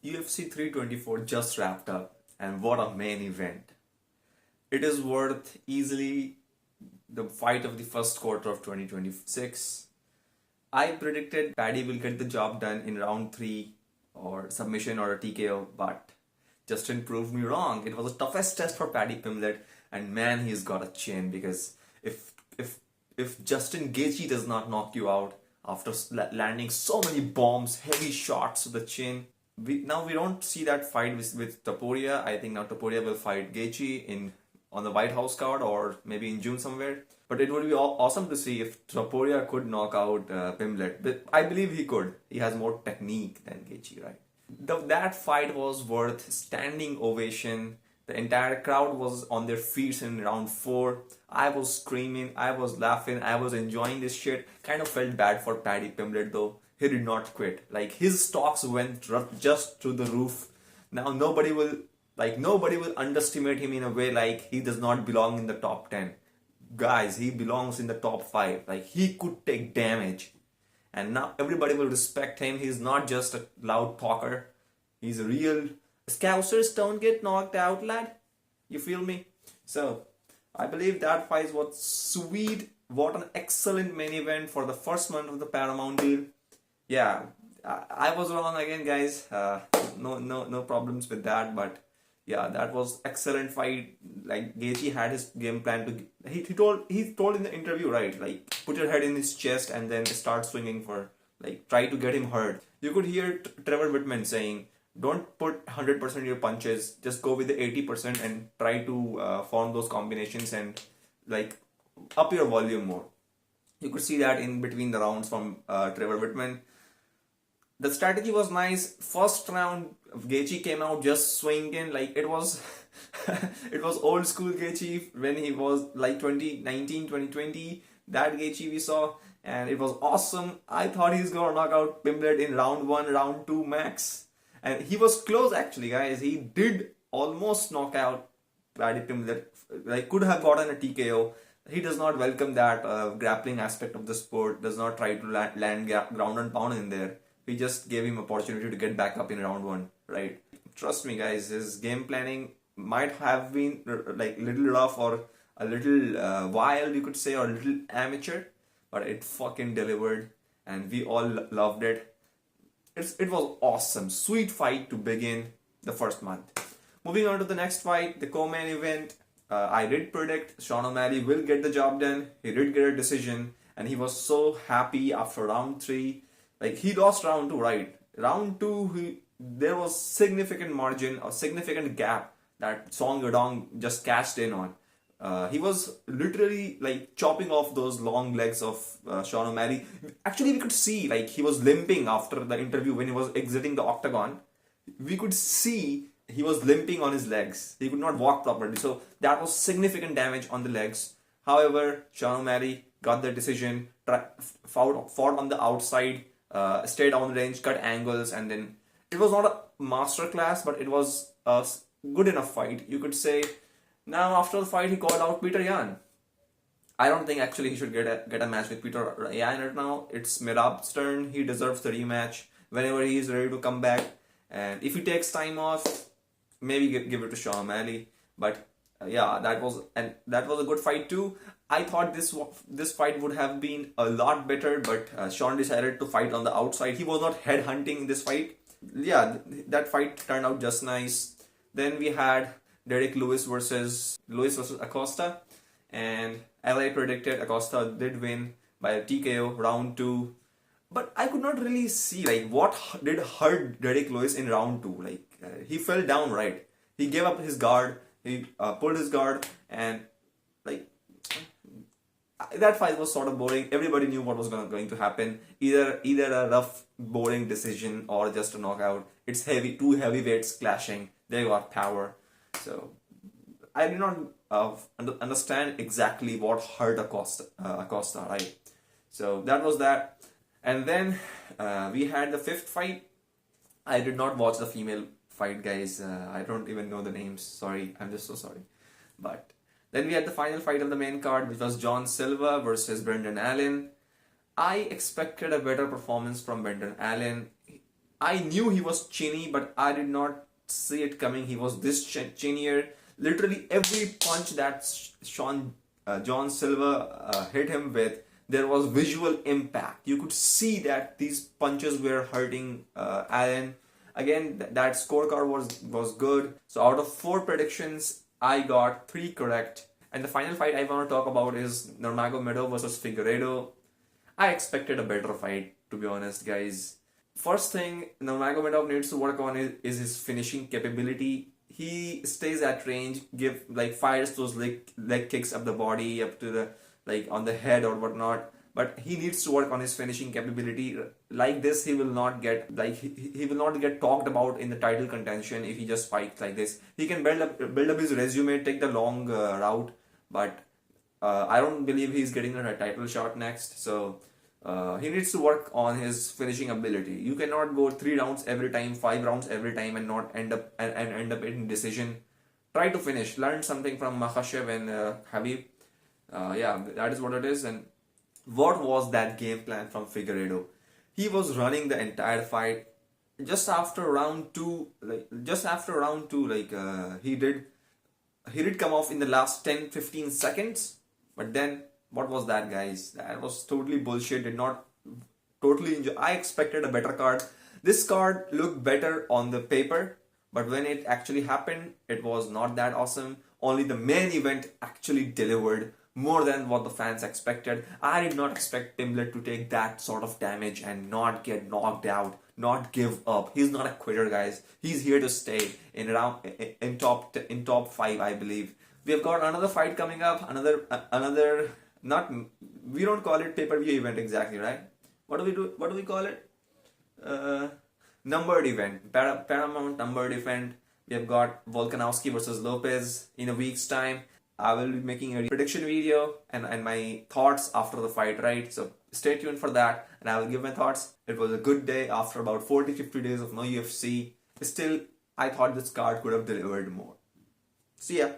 UFC 324 just wrapped up, and what a main event. It is worth easily the fight of the first quarter of 2026. I predicted Paddy will get the job done in round 3 or submission or a TKO, but Justin proved me wrong. It was the toughest test for Paddy Pimblett, and man, he's got a chin because if if if Justin Gaethje does not knock you out after landing so many bombs, heavy shots to the chin, we don't see that fight with Topuria. I think now Topuria will fight Gaethje in on the White House card or maybe in June somewhere. But it would be awesome to see if Topuria could knock out Pimblett. But I believe he could. He has more technique than Gaethje, right? That fight was worth standing ovation. The entire crowd was on their feet in round 4. I was screaming, I was laughing, I was enjoying this shit. Kind of felt bad for Paddy Pimblett though. He did not quit. Like his stocks went just through the roof. Now nobody will underestimate him in a way like he does not belong in the top 10. Guys, he belongs in the top 5. Like he could take damage. And now everybody will respect him. He's not just a loud talker. He's a real Scousers don't get knocked out, lad. You feel me? So, I believe that fight was sweet. What an excellent main event for the first month of the Paramount deal. Yeah, I was wrong again, guys. No problems with that. But yeah, that was excellent fight. Like Gaethje had his game plan to. He told in the interview, right? Like put your head in his chest and then start swinging for like try to get him hurt. You could hear Trevor Whitman saying, don't put 100% your punches, just go with the 80% and try to form those combinations and like up your volume more. You could see that in between the rounds from Trevor Whitman. The strategy was nice. First round, Gaethje came out just swinging like it was it was old school Gaethje when he was like 2019, 2020. That Gaethje we saw, and it was awesome. I thought he's gonna knock out Pimblett in round 1, round 2 max. And he was close actually, guys. He did almost knock out Paddy Pimblett. Like could have gotten a TKO. He does not welcome that grappling aspect of the sport. Does not try to land ground and pound in there. We just gave him opportunity to get back up in round 1, right? Trust me, guys. His game planning might have been like little rough or a little wild, you could say, or a little amateur, but it fucking delivered, and we all loved it. It was awesome. Sweet fight to begin the first month. Moving on to the next fight, the co-main event. I did predict Sean O'Malley will get the job done. He did get a decision, and he was so happy after round 3. Like he lost round 2, right? Round 2, there was significant margin or significant gap that Song Yadong just cashed in on. He was literally like chopping off those long legs of Sean O'Malley. Actually, we could see like he was limping after the interview when he was exiting the octagon. We could see he was limping on his legs. He could not walk properly. So that was significant damage on the legs. However, Sean O'Malley got the decision, fought on the outside, stayed on range, cut angles, and then it was not a masterclass, but it was a good enough fight. You could say. Now, after the fight, he called out Peter Yan. I don't think actually he should get a match with Peter Yan right now. It's Mirab's turn. He deserves the rematch whenever he is ready to come back. And if he takes time off, maybe give it to Sean O'Malley. But yeah, that was a good fight too. I thought this fight would have been a lot better, but Sean decided to fight on the outside. He was not head hunting in this fight. Yeah, that fight turned out just nice. Then we had Derek Lewis versus Acosta, and as I predicted, Acosta did win by a TKO round 2. But I could not really see like what did hurt Derek Lewis in round 2. Like he fell down, right? He gave up his guard. He pulled his guard, and like that fight was sort of boring. Everybody knew what was going to happen. Either a rough, boring decision or just a knockout. It's heavy, two heavyweights clashing. They got power. So I did not understand exactly what hurt Acosta, right? So that was that. And then we had the 5th fight. I did not watch the female fight, guys. I don't even know the names. Sorry, I'm just so sorry. But then we had the final fight of the main card, which was John Silva versus Brendan Allen. I expected a better performance from Brendan Allen. I knew he was chinny, but I did not see it coming. He was this chinnier. Literally every punch that John Silver hit him with, there was visual impact. You could see that these punches were hurting Allen. Again, that scorecard was good. So out of 4 predictions, I got 3 correct. And the final fight I want to talk about is Nurmagomedov versus Figueiredo. I expected a better fight, to be honest, guys. First thing Nurmagomedov needs to work on is his finishing capability. He stays at range, fires those leg kicks up the body, up to the on the head or whatnot. But he needs to work on his finishing capability. Like this, he will not get he will not get talked about in the title contention if he just fights like this. He can build up his resume, take the long route, but I don't believe he's getting a title shot next. So he needs to work on his finishing ability. You cannot go 3 rounds every time, 5 rounds every time, and not end up in decision. Try to finish. Learn something from Makhachev and Habib. Yeah, that is what it is. And what was that game plan from Figueiredo? He was running the entire fight. Just after round two, he did come off in the last 10-15 seconds. But then, what was that, guys? That was totally bullshit. Did not totally enjoy. I expected a better card. This card looked better on the paper, but when it actually happened, it was not that awesome. Only the main event actually delivered more than what the fans expected. I did not expect Timlet to take that sort of damage and not get knocked out, not give up. He's not a quitter, guys. He's here to stay in top 5, I believe. We have got another fight coming up. Another not we don't call it pay-per-view event exactly, right? What do we call it? Numbered event, Paramount numbered event. We have got Volkanovski versus Lopez in a week's time. I will be making a prediction video and my thoughts after the fight, right? So stay tuned for that and I will give my thoughts. It was a good day after about 40-50 days of no UFC. Still, I thought this card could have delivered more. See ya.